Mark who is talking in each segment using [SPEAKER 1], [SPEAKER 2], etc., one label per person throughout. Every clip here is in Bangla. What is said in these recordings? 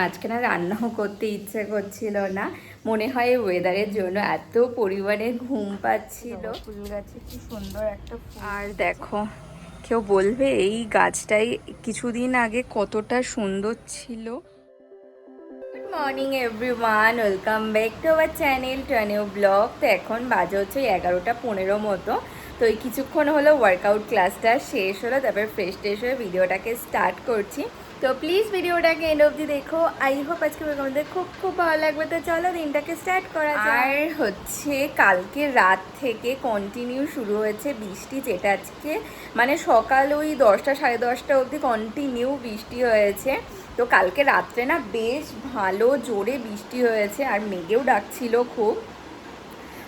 [SPEAKER 1] আজকে না রান্নাও করতে ইচ্ছে করছিল না, মনে হয় ওয়েদারের জন্য। এত পরিমাণে ঘুম পাচ্ছিল। ফুল গাছে কি সুন্দর একটা ফুল। আর দেখো, কেউ বলবে এই গাছটাই কিছুদিন আগে কতটা সুন্দর ছিল। Good morning everyone, welcome back to our channel to a new blog. তো এখন বাজে হচ্ছে 11:15 মতো। তো এই কিছুক্ষণ হলো ওয়ার্কআউট ক্লাসটা শেষ হলো, তারপর ফ্রেশ ট্রেশ হয়ে ভিডিওটাকে স্টার্ট করছি। তো প্লিজ ভিডিওটাকে এন্ড অবধি দেখো। আই হোপ আজকে আমাদের খুব খুব ভালো লাগবে। তো চলো দিনটাকে স্টার্ট করা যায়। আর হচ্ছে কালকে রাত থেকে কন্টিনিউ শুরু হয়েছে বৃষ্টি, যেটা আজকে মানে সকাল ওই 10টা সাড়ে 10টা অবধি কন্টিনিউ বৃষ্টি হয়েছে। তো কালকে রাত্রে না বেশ ভালো জোরে বৃষ্টি হয়েছে, আর মেঘেও ডাকছিল খুব।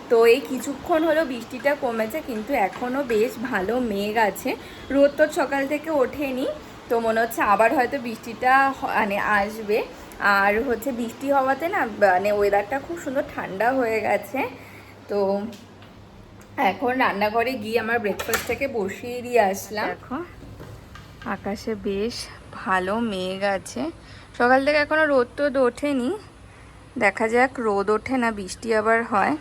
[SPEAKER 1] তো এই কিছুক্ষণ হলো বৃষ্টিটা কমেছে, কিন্তু এখনও বেশ ভালো মেঘ আছে। রোদ তো সকাল থেকে ওঠেনি, তো মনে হচ্ছে আবার হয়তো বৃষ্টিটা মানে আসবে। আর হচ্ছে বৃষ্টি হওয়াতে না মানে ওয়েদারটা খুব সুন্দর ঠান্ডা হয়ে গেছে। তো এখন রান্নাঘরে গিয়ে আমার ব্রেকফাস্টটাকে বসিয়ে দিয়ে আসলাম। দেখো আকাশে বেশ ভালো মেঘ আছে। সকাল থেকে এখনো রোদ টোদ ওঠেনি, দেখা যাক রোদ ওঠে না বৃষ্টি আবার হয়।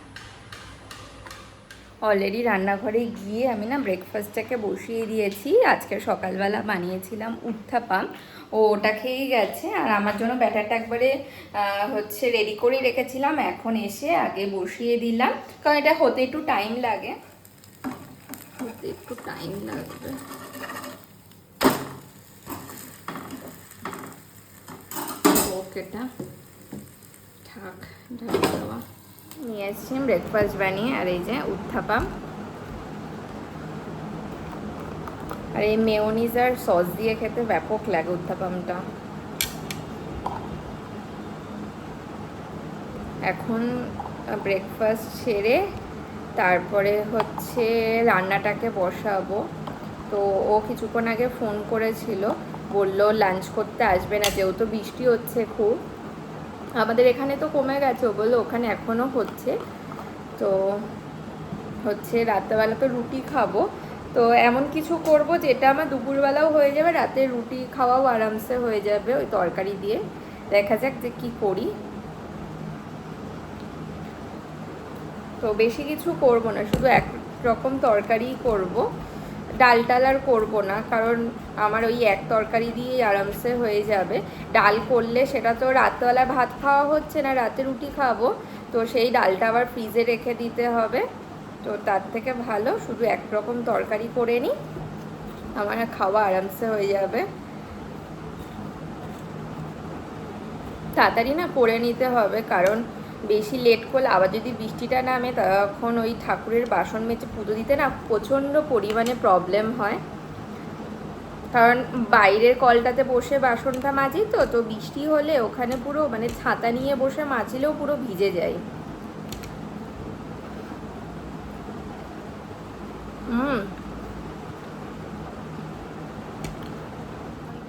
[SPEAKER 1] অলরেডি রান্নাঘরে গিয়ে আমি না ব্রেকফাস্টটাকে বসিয়ে দিয়েছি। আজকে সকালবেলা বানিয়েছিলাম উত্থাপাম, ওটা খেয়েই গেছে। আর আমার জন্য ব্যাটারটা একবারে হচ্ছে রেডি করেই রেখেছিলাম, এখন এসে আগে বসিয়ে দিলাম, কারণ এটা হতে একটু টাইম লাগে। ওকেটা থাক ঢাকা দেওয়া। নিয়ে এসছি ব্রেকফাস্ট বানিয়ে, আর এই যে উত্থাপাম। আর এই মেয়োনিজ আর সস দিয়ে খেতে ব্যাপক লাগে উত্থাপামটা। এখন ব্রেকফাস্ট সেরে তারপরে হচ্ছে রান্নাটাকে বসাবো। তো ও কিছুক্ষণ আগে ফোন করেছিল, বললো লাঞ্চ করতে আসবে না, যেহেতু বৃষ্টি হচ্ছে খুব। আমাদের এখানে তো কমে গেছে, ও বললো ওখানে এখনও হচ্ছে। তো হচ্ছে রাত্রেবেলা তো রুটি খাবো, তো এমন কিছু করব যেটা আমার দুপুরবেলাও হয়ে যাবে, রাতে রুটি খাওয়াও আরামসে হয়ে যাবে ওই তরকারি দিয়ে। দেখা যাক যে কি করি। তো বেশি কিছু করব না, শুধু এক রকম তরকারিই করব, ডাল টাল আর করবো না, কারণ আমার ওই এক তরকারি দিয়েই আরামসে হয়ে যাবে। ডাল করলে সেটা তো রাত্রেবেলা ভাত খাওয়া হচ্ছে না, রাতে রুটি খাবো, তো সেই ডালটা আবার ফ্রিজে রেখে দিতে হবে। তো তার থেকে ভালো শুধু এক রকম তরকারি করে নিই, আমার খাওয়া আরামসে হয়ে যাবে। তাড়াতাড়ি না করে নিতে হবে, কারণ বেশি লেট করলে আবার যদি বৃষ্টিটা নামে তখন ওই ঠাকুরের বাসন মেজে পুজো দিতে না প্রচণ্ড পরিমাণে প্রবলেম হয়। কারণ বাইরের কলটাতে বসে বাসনটা মাজি, তো তো বৃষ্টি হলে ওখানে পুরো মানে ছাতা নিয়ে বসে মাজিলেও পুরো ভিজে যায়।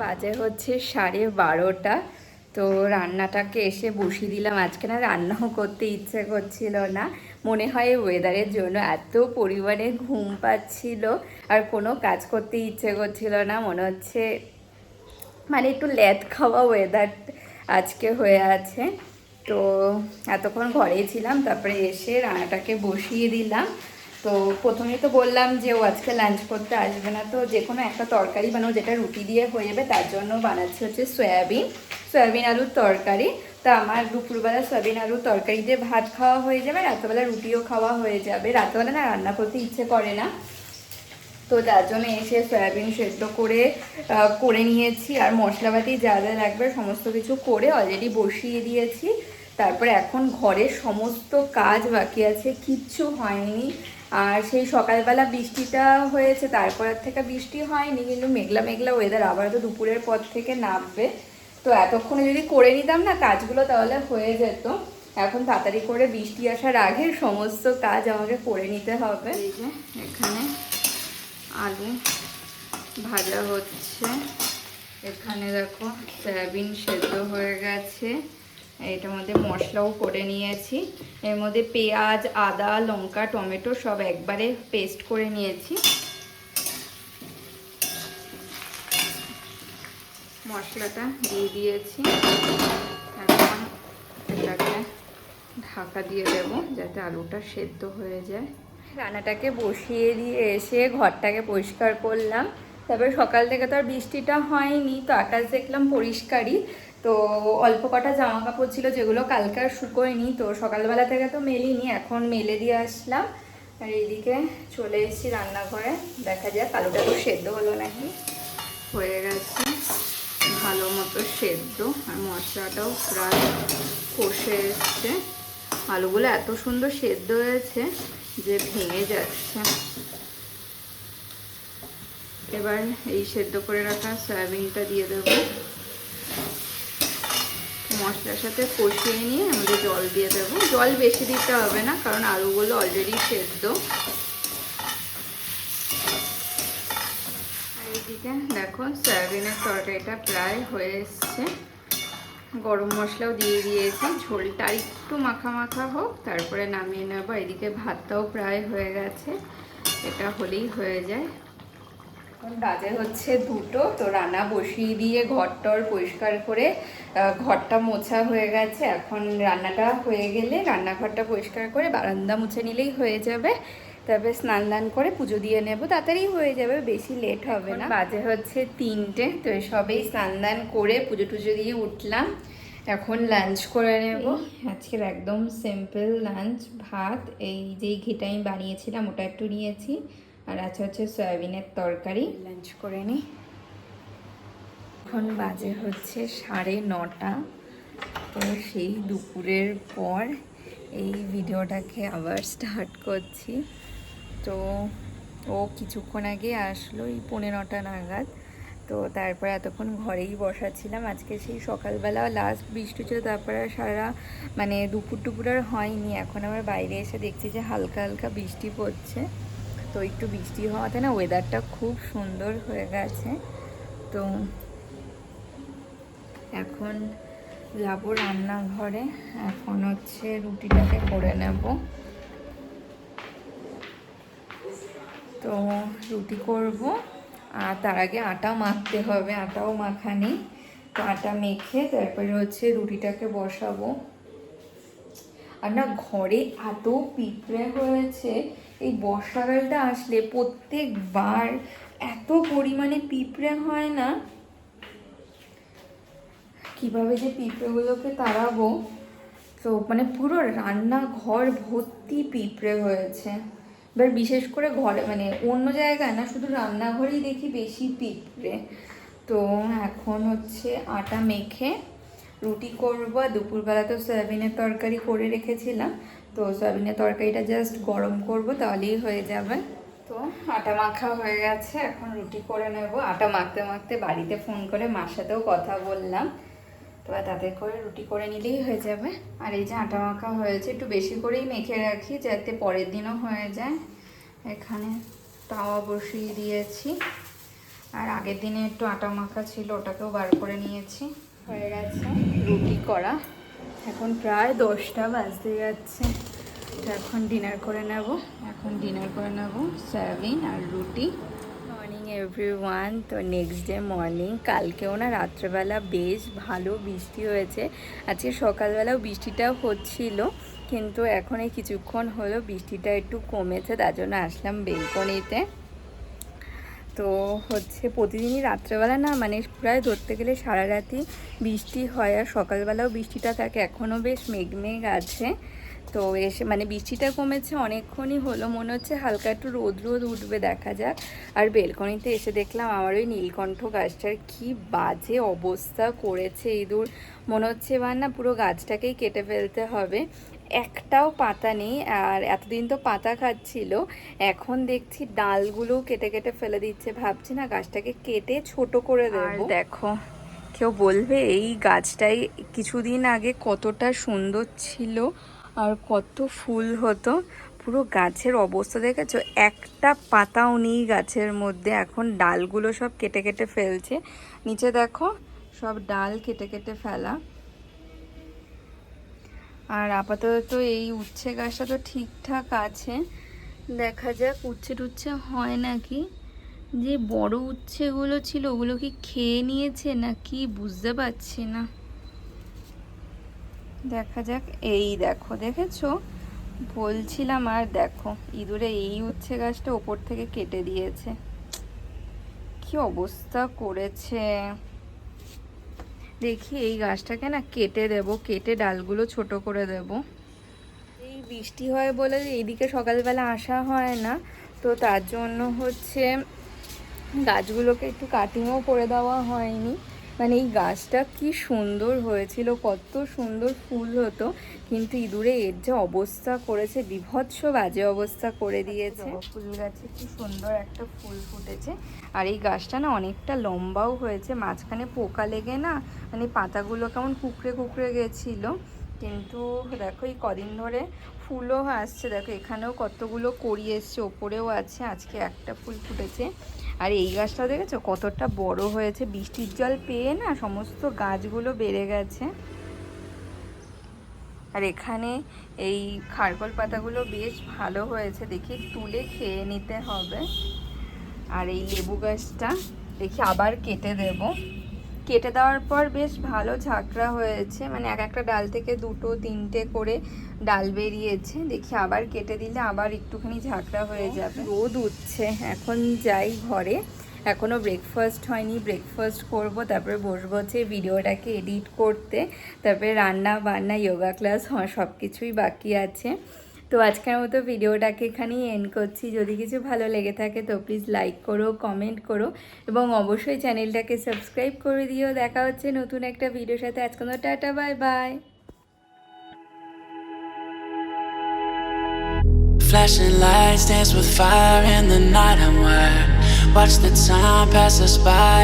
[SPEAKER 1] বাজে হচ্ছে 12:30। তো রান্নাটাকে এসে বসিয়ে দিলাম। আজকে না রান্নাও করতে ইচ্ছে করছিল না, মনে হয় ওয়েদারের জন্য। এত পরিমাণে ঘুম পাচ্ছিল, আর কোনো কাজ করতে ইচ্ছে করছিল না, মনে হচ্ছে মানে একটু ল্যাদ খাওয়া ওয়েদার আজকে হয়ে আছে। তো এতক্ষণ ঘরেই ছিলাম, তারপরে এসে রান্নাটাকে বসিয়ে দিলাম। তো প্রথমেই তো বললাম যে ও আজকে লাঞ্চ করতে আসবে না, তো যে কোনো একটা তরকারি বানাবো যেটা রুটি দিয়ে হয়ে যাবে। তার জন্য বানাচ্ছি হচ্ছে সয়াবিন আলুর তরকারি। তা আমার দুপুরবেলা সয়াবিন আলুর তরকারি দিয়ে ভাত খাওয়া হয়ে যাবে, রাত্রেবেলা রুটিও খাওয়া হয়ে যাবে। রাত্রেবেলা না রান্না করতে ইচ্ছে করে না, তো তার জন্য এসে সয়াবিন সেদ্ধ করে নিয়েছি। আর মশলাপাতি যা যা লাগবে সমস্ত কিছু করে অলরেডি বসিয়ে দিয়েছি। তারপরে এখন ঘরের সমস্ত কাজ বাকি আছে, কিচ্ছু হয়নি। আর সেই সকালবেলা বৃষ্টিটা হয়েছে, তারপর থেকে বৃষ্টি হয়নি, কিন্তু মেঘলা মেঘলা ওয়েদার, আবার তো দুপুরের পর থেকে নামবে। তো এতক্ষণে যদি করে নিতাম না কাজগুলো, তাহলে হয়ে যেত। এখন তাড়াতাড়ি করে বৃষ্টি আসার আগে সমস্ত কাজ আমাকে করে নিতে হবে। এই যে এখানে আলু ভাজা হচ্ছে, এখানে দেখো সয়াবিন সেদ্ধ হয়ে গেছে, এটার মধ্যে মশলাও করে নিয়েছি। এর মধ্যে পেঁয়াজ, আদা, লঙ্কা, টমেটো সব একবারে পেস্ট করে নিয়েছি। মশলাটা দিয়ে দিয়েছি। এখন এটাকে ঢাকা দিয়ে দেব যাতে আলুটা সেদ্ধ হয়ে যায়। রান্নাটাকে বসিয়ে দিয়ে এসে ঘরটাকে পরিষ্কার করলাম। তারপরে সকাল থেকে তো আর বৃষ্টিটা হয়নি, তো আকাশ দেখলাম পরিষ্কারই। তো অল্প কটা জামা কাপড় ছিল যেগুলো কালকে আর শুকোয়নি, তো সকালবেলা থেকে তো মেলিনি, এখন মেলে দিয়ে আসলাম। আর এইদিকে চলে এসেছি রান্নাঘরে, দেখা যাক আলুটা তো সেদ্ধ হলো নাকি। হয়ে গেছে ভালো মতো সেদ্ধ, আর মশলাটাও প্রায় কষে এসছে। আলুগুলো এত সুন্দর সেদ্ধ হয়েছে যে ভেঙে যাচ্ছে। এবার এই সেদ্ধ করে রাখা সয়াবিনটা দিয়ে দেব। মশলার সাথে কষিয়ে নিয়ে আমাদের জল দিয়ে দেব। জল বেশি দিতে হবে না, কারণ আলুগুলো অলরেডি সেদ্ধ। আর এইদিকে দেখো সয়াবিনের তরকারিটা প্রায় হয়ে এসছে। গরম মশলাও দিয়ে দিয়েছি, ঝোলটা একটু মাখা মাখা হোক, তারপরে নামিয়ে নেব। এদিকে ভাতটাও প্রায় হয়ে গেছে, এটা হলেই হয়ে যায়। এখন বাজে হচ্ছে 2টো, তো রান্না বসিয়ে দিয়ে ঘরটর পরিষ্কার করে ঘরটা মোছা হয়ে গেছে। এখন রান্নাটা হয়ে গেলে রান্নাঘরটা পরিষ্কার করে বারান্দা মুছে নিলেই হয়ে যাবে। তারপরে স্নান দান করে পুজো দিয়ে নেব, তাড়াতাড়ি হয়ে যাবে, বেশি লেট হবে না। বাজে হচ্ছে 3টে, তো সবেই স্নান দান করে পুজো টুজো দিয়ে উঠলাম। এখন লাঞ্চ করে নেব। আজকের একদম সিম্পল লাঞ্চ, ভাত, এই যেই ঘিটা আমি বানিয়েছিলাম ওটা একটু নিয়েছি, আর আছে হচ্ছে সয়াবিনের তরকারি। লাঞ্চ করে নিই। এখন বাজে হচ্ছে 9:30, তো সেই দুপুরের পর এই ভিডিওটাকে আবার স্টার্ট করছি। তো ও কিছুক্ষণ আগে আসলো, এই 9:15 নাগাদ। তো তারপরে এতক্ষণ ঘরেই বসা ছিলাম। আজকে সেই সকালবেলা লাস্ট বৃষ্টি ছিল, তারপরে সারা মানে দুপুর আর হয়নি। এখন আবার বাইরে এসে দেখছি যে হালকা হালকা বৃষ্টি পড়ছে। তো একটু বৃষ্টি হওয়াতে না ওয়েদারটা খুব সুন্দর হয়ে গেছে। তো এখন যাব রান্নাঘরে, এখন হচ্ছে রুটিটাকে করে নেব। তো রুটি করব, আর তার আগে আটা মাখতে হবে, আটাও মাখা নেই। তো আটা মেখে তারপরে হচ্ছে রুটিটাকে বসাবো। আর না ঘরে এত পিঁপড়ে হয়েছে, এই বর্ষাকালটা আসলে প্রত্যেকবার এত পরিমাণে পিঁপড়ে হয় না, কিভাবে যে পিঁপড়েগুলোকে তাড়াবো। তো মানে পুরো রান্নাঘর ভর্তি পিঁপড়ে হয়েছে। এবার বিশেষ করে ঘরে মানে অন্য জায়গায় না, শুধু রান্নাঘরেই দেখি বেশি পিঁপড়ে। তো এখন হচ্ছে আটা মেখে রুটি করবো। আর দুপুরবেলা তো সয়াবিনের তরকারি করে রেখেছিলাম, তো সয়াবিনের তরকারিটা জাস্ট গরম করব, তাহলেই হয়ে যাবে। তো আটা মাখা হয়ে গেছে, এখন রুটি করে নেব। আটা মাখতে মাখতে বাড়িতে ফোন করে মার সাথেও কথা বললাম, তো তাতে করে রুটি করে নিলেই হয়ে যাবে। আর এই যে আটা মাখা হয়েছে, একটু বেশি করেই মেখে রাখি যাতে পরের দিনও হয়ে যায়। এখানে তাওয়া বসিয়ে দিয়েছি, আর আগের দিনে একটু আটা মাখা ছিল, ওটাকেও বার করে নিয়েছি। হয়ে গেছে রুটি করা, এখন প্রায় 10টা বাজতে যাচ্ছে। তো এখন ডিনার করে নেব। সয়াবিন আর রুটি। Morning everyone. তো নেক্সট ডে মর্নিং, কালকেও না রাত্রেবেলা বেশ ভালো বৃষ্টি হয়েছে। আজকে সকালবেলাও বৃষ্টিটাও হচ্ছিল, কিন্তু এখন এই কিছুক্ষণ হলো বৃষ্টিটা একটু কমেছে, তার জন্য আসলাম বেলকনিতে। তো হচ্ছে প্রতিদিনই রাত্রেবেলা না মানে প্রায় ধরতে গেলে সারা রাতই বৃষ্টি হয়, আর সকালবেলাও বৃষ্টিটা থাকে। এখনও বেশ মেঘ আছে। তো এসে মানে বৃষ্টিটা কমেছে অনেকক্ষণই হলো, মনে হচ্ছে হালকা একটু রোদ উঠবে, দেখা যাক। আর বেলকনিতে এসে দেখলাম আমার ওই নীলকণ্ঠ গাছটার কি বাজে অবস্থা করেছে ইঁদুর। মনে হচ্ছে এবার না পুরো গাছটাকেই কেটে ফেলতে হবে। একটাও পাতা নেই, আর এতদিন তো পাতা খাচ্ছিল, এখন দেখছি ডালগুলো কেটে কেটে ফেলে দিচ্ছে। ভাবছি না গাছটাকে কেটে ছোট করে দেবো। দেখো, কেউ বলবে এই গাছটাই কিছুদিন আগে কতটা সুন্দর ছিল আর কত ফুল হতো। পুরো গাছের অবস্থা দেখেছো, একটা পাতাও নেই গাছের মধ্যে। এখন ডালগুলো সব কেটে কেটে ফেলছে, নিচে দেখো সব ডাল কেটে কেটে ফেলা। আর আপাতত এই উচ্ছে গাছটা তো ঠিকঠাক আছে, দেখা যাক উচ্ছে টুচ্ছে হয় নাকি। যে বড় উচ্ছেগুলো ছিল ওগুলো কি খেয়ে নিয়েছে না কি বুঝতে পারছি না। দেখা যাক। এই দেখো, দেখেছো, বলছিলাম, আর দেখো ইঁদুরে এই উচ্ছে গাছটা ওপর থেকে কেটে দিয়েছে, কি অবস্থা করেছে। দেখি এই গাছটাকে না কেটে দেব, কেটে ডালগুলো ছোট করে দেব। এই বৃষ্টি হয় বলে এইদিকে সকালবেলা আসা হয় না, তো তার জন্য হচ্ছে গাছগুলোকে একটু কাটিংও করে দেওয়া হয়নি। মানে এই গাছটা কি সুন্দর হয়েছিল, কত সুন্দর ফুল হতো, কিন্তু ইঁদুরে এর যে অবস্থা করেছে, বীভৎস বাজে অবস্থা করে দিয়েছে। ফুল গাছে কি সুন্দর একটা ফুল ফুটেছে, আর এই গাছটা না অনেকটা লম্বাও হয়েছে। মাঝখানে পোকা লেগে না মানে পাতাগুলো কেমন কুকড়ে কুকড়ে গেছিলো, কিন্তু দেখো এই কদিন ধরে ফুলও আসছে। দেখো এখানেও কতগুলো কড়ি এসছে, ওপরেও আছে, আজকে একটা ফুল ফুটেছে। আর এই গাছটা দেখেছো কতটা বড় হয়েছে, বৃষ্টির জল পেয়ে না সমস্ত গাছগুলো বেড়ে গেছে। আর এখানে এই খারকোল পাতাগুলো বেশ ভালো হয়েছে, দেখি তুলে খেয়ে নিতে হবে। আর এই লেবু গাছটা দেখি আবার কেটে দেব, কেটে দেওয়ার পর বেশ ভালো ঝাঁকড়া হয়েছে, মানে এক একটা ডাল থেকে 2-3টে করে ডাল বেরিয়েছে। দেখি আবার কেটে দিলে আবার একটুখানি ঝাঁকড়া হয়ে যাবে। রোদ উঠছে, এখন যাই ঘরে, এখনও ব্রেকফাস্ট হয়নি, ব্রেকফাস্ট করব, তারপরে বসবো হচ্ছে ভিডিওটাকে এডিট করতে, তারপরে রান্না বান্না যোগা ক্লাস সব কিছুই বাকি আছে। তো আজকের মতো ভিডিওটাকে এখানেই এন্ড করছি। যদি কিছু ভালো লেগে থাকে তো প্লিজ লাইক করো, কমেন্ট করো, এবং অবশ্যই চ্যানেলটাকে সাবস্ক্রাইব করে দিও। দেখা হচ্ছে নতুন একটা ভিডিওর সাথে। আজকের মতো tata, bye bye.
[SPEAKER 2] Flashing lights dance with fire in the night. I'm wired. Watch the time pass us by.